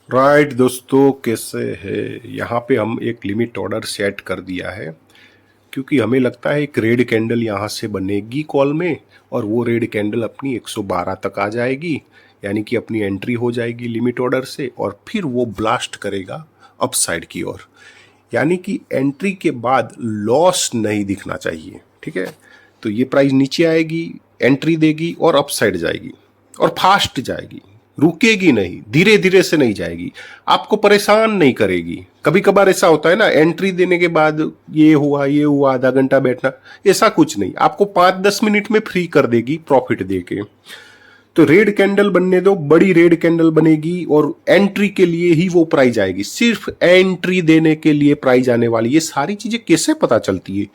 Right दोस्तों, कैसे है। यहाँ पे हम एक लिमिट ऑर्डर सेट कर दिया है क्योंकि हमें लगता है एक रेड कैंडल यहाँ से बनेगी कॉल में और वो रेड कैंडल अपनी 112 तक आ जाएगी, यानी कि अपनी एंट्री हो जाएगी लिमिट ऑर्डर से और फिर वो ब्लास्ट करेगा अपसाइड की ओर। यानी कि एंट्री के बाद लॉस नहीं दिखना चाहिए। ठीक है, तो ये प्राइस नीचे आएगी, एंट्री देगी और अपसाइड जाएगी और फास्ट जाएगी, रुकेगी नहीं, धीरे धीरे से नहीं जाएगी, आपको परेशान नहीं करेगी। कभी कभार ऐसा होता है ना, एंट्री देने के बाद ये हुआ आधा घंटा बैठना, ऐसा कुछ नहीं, आपको 5-10 मिनट में फ्री कर देगी प्रॉफिट देके। तो रेड कैंडल बनने दो, बड़ी रेड कैंडल बनेगी और एंट्री के लिए ही वो प्राइस आएगी, सिर्फ एंट्री देने के लिए प्राइस आने वाली। ये सारी चीजें कैसे पता चलती है?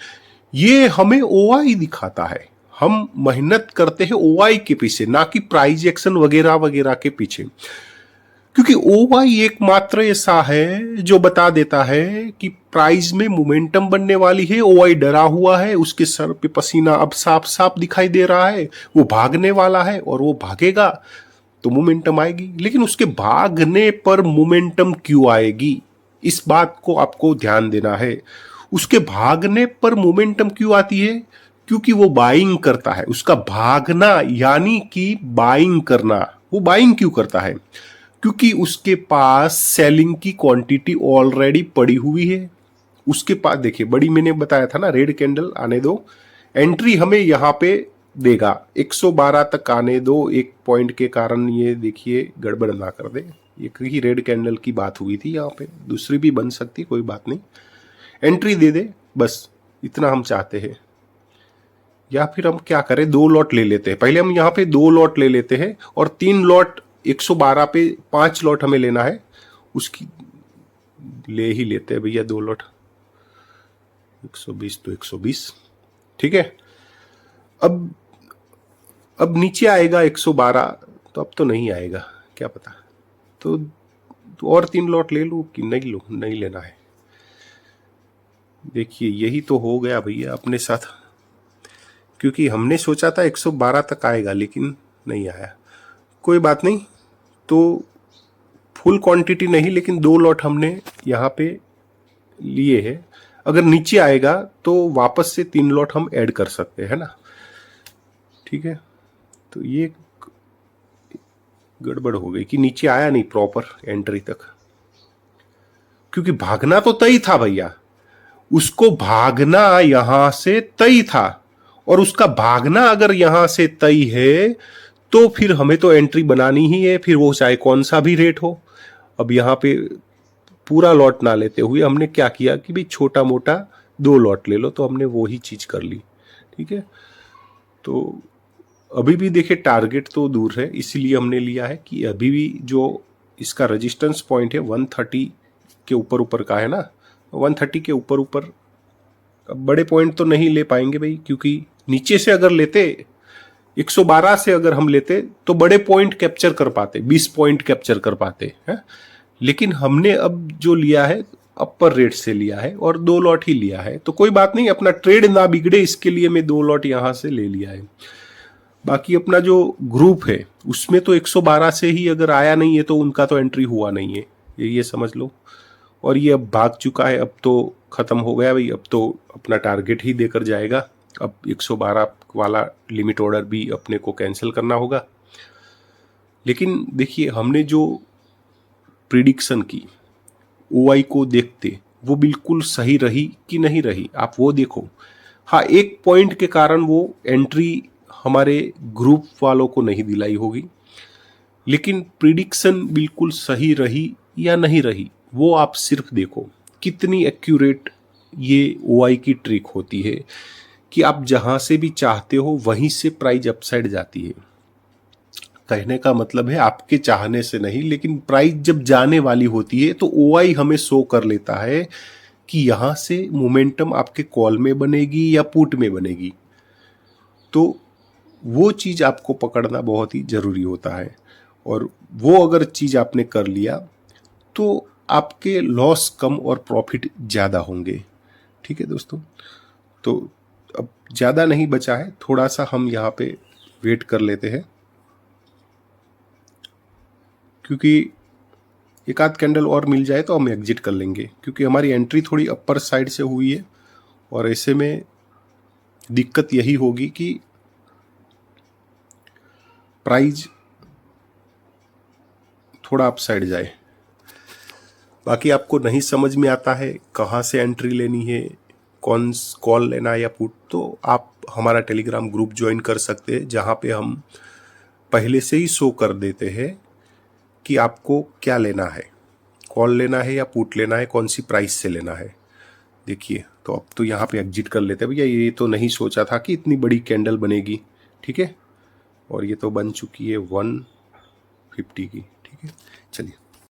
ये हमें ओआई दिखाता है। हम मेहनत करते हैं ओआई के पीछे, ना कि प्राइस एक्शन वगैरह वगैरह के पीछे, क्योंकि ओआई एकमात्र ऐसा है जो बता देता है कि प्राइस में मोमेंटम बनने वाली है। ओआई डरा हुआ है, उसके सर पे पसीना अब साफ साफ दिखाई दे रहा है, वो भागने वाला है और वो भागेगा तो मोमेंटम आएगी। लेकिन उसके भागने पर मोमेंटम क्यों आएगी, इस बात को आपको ध्यान देना है। उसके भागने पर मोमेंटम क्यों आती है? क्योंकि वो बाइंग करता है। उसका भागना यानी कि बाइंग करना। वो बाइंग क्यों करता है? क्योंकि उसके पास सेलिंग की क्वांटिटी ऑलरेडी पड़ी हुई है। उसके पास देखिए, बड़ी मैंने बताया था ना, रेड कैंडल आने दो, एंट्री हमें यहां पे देगा, 112 तक आने दो। एक पॉइंट के कारण ये देखिए गड़बड़ ना कर दे, एक ही रेड कैंडल की बात हुई थी, यहाँ पे दूसरी भी बन सकती, कोई बात नहीं, एंट्री दे दे, बस इतना हम चाहते हैं। या फिर हम क्या करें, 2 लॉट ले लेते हैं। पहले हम यहाँ पे 2 लॉट ले लेते हैं और 3 लॉट 112 पे, 5 लॉट हमें लेना है, उसकी ले ही लेते हैं भैया 2 लॉट, 120 तो 120। ठीक है, अब अब नीचे आएगा 112, तो अब तो नहीं आएगा, क्या पता। तो और 3 लॉट ले लूँ कि नहीं लूँ? नहीं लेना है। देखिए यही तो हो गया भैया अपने साथ, क्योंकि हमने सोचा था 112 तक आएगा लेकिन नहीं आया। कोई बात नहीं, तो फुल क्वांटिटी नहीं लेकिन 2 लॉट हमने यहाँ पे लिए हैं। अगर नीचे आएगा तो वापस से 3 लॉट हम ऐड कर सकते हैं ना। ठीक है, तो ये गड़बड़ हो गई कि नीचे आया नहीं प्रॉपर एंट्री तक, क्योंकि भागना तो तय था भैया, उसको भागना यहां से तय था। और उसका भागना अगर यहां से तय है तो फिर हमें तो एंट्री बनानी ही है, फिर वो चाहे कौन सा भी रेट हो। अब यहाँ पे पूरा लॉट ना लेते हुए हमने क्या किया कि भाई छोटा मोटा 2 लॉट ले लो, तो हमने वो ही चीज कर ली। ठीक है, तो अभी भी देखिए टारगेट तो दूर है, इसीलिए हमने लिया है कि अभी भी जो इसका रेजिस्टेंस पॉइंट है 130 के ऊपर ऊपर का है ना, 130 के ऊपर ऊपर। अब बड़े पॉइंट तो नहीं ले पाएंगे भाई, क्योंकि नीचे से अगर लेते 112 से अगर हम लेते तो बड़े पॉइंट कैप्चर कर पाते, 20 पॉइंट कैप्चर कर पाते हैं। लेकिन हमने अब जो लिया है अपर रेट से लिया है और 2 लॉट ही लिया है, तो कोई बात नहीं, अपना ट्रेड ना बिगड़े इसके लिए मैं 2 लॉट यहां से ले लिया है। बाकी अपना जो ग्रुप है उसमें तो 112 से ही अगर आया नहीं है तो उनका तो एंट्री हुआ नहीं है, ये समझ लो। और ये अब भाग चुका है, अब तो खत्म हो गया भाई, अब तो अपना टारगेट ही देकर जाएगा। अब 112 वाला लिमिट ऑर्डर भी अपने को कैंसिल करना होगा। लेकिन देखिए हमने जो प्रिडिक्शन की ओआई को देखते, वो बिल्कुल सही रही कि नहीं रही, आप वो देखो। हाँ, एक पॉइंट के कारण वो एंट्री हमारे ग्रुप वालों को नहीं दिलाई होगी, लेकिन प्रिडिक्शन बिल्कुल सही रही या नहीं रही वो आप सिर्फ देखो। कितनी एक्यूरेट ये ओआई की ट्रिक होती है कि आप जहां से भी चाहते हो वहीं से प्राइस अपसाइड जाती है। कहने का मतलब है आपके चाहने से नहीं, लेकिन प्राइस जब जाने वाली होती है तो ओआई हमें शो कर लेता है कि यहां से मोमेंटम आपके कॉल में बनेगी या पुट में बनेगी। तो वो चीज आपको पकड़ना बहुत ही जरूरी होता है, और वो अगर चीज आपने कर लिया तो आपके लॉस कम और प्रॉफिट ज़्यादा होंगे। ठीक है दोस्तों, तो अब ज़्यादा नहीं बचा है, थोड़ा सा हम यहाँ पे वेट कर लेते हैं, क्योंकि एक आध कैंडल और मिल जाए तो हम एग्जिट कर लेंगे, क्योंकि हमारी एंट्री थोड़ी अपर साइड से हुई है और ऐसे में दिक्कत यही होगी कि प्राइस थोड़ा अप साइड जाए। बाकी आपको नहीं समझ में आता है कहाँ से एंट्री लेनी है, कौन कॉल लेना है या पुट, तो आप हमारा टेलीग्राम ग्रुप ज्वाइन कर सकते हैं, जहाँ पे हम पहले से ही शो कर देते हैं कि आपको क्या लेना है, कॉल लेना है या पुट लेना है, कौन सी प्राइस से लेना है। देखिए, तो अब तो यहाँ पे एग्जिट कर लेते हैं भैया, ये तो नहीं सोचा था कि इतनी बड़ी कैंडल बनेगी। ठीक है, और ये तो बन चुकी है 150 की। ठीक है, चलिए।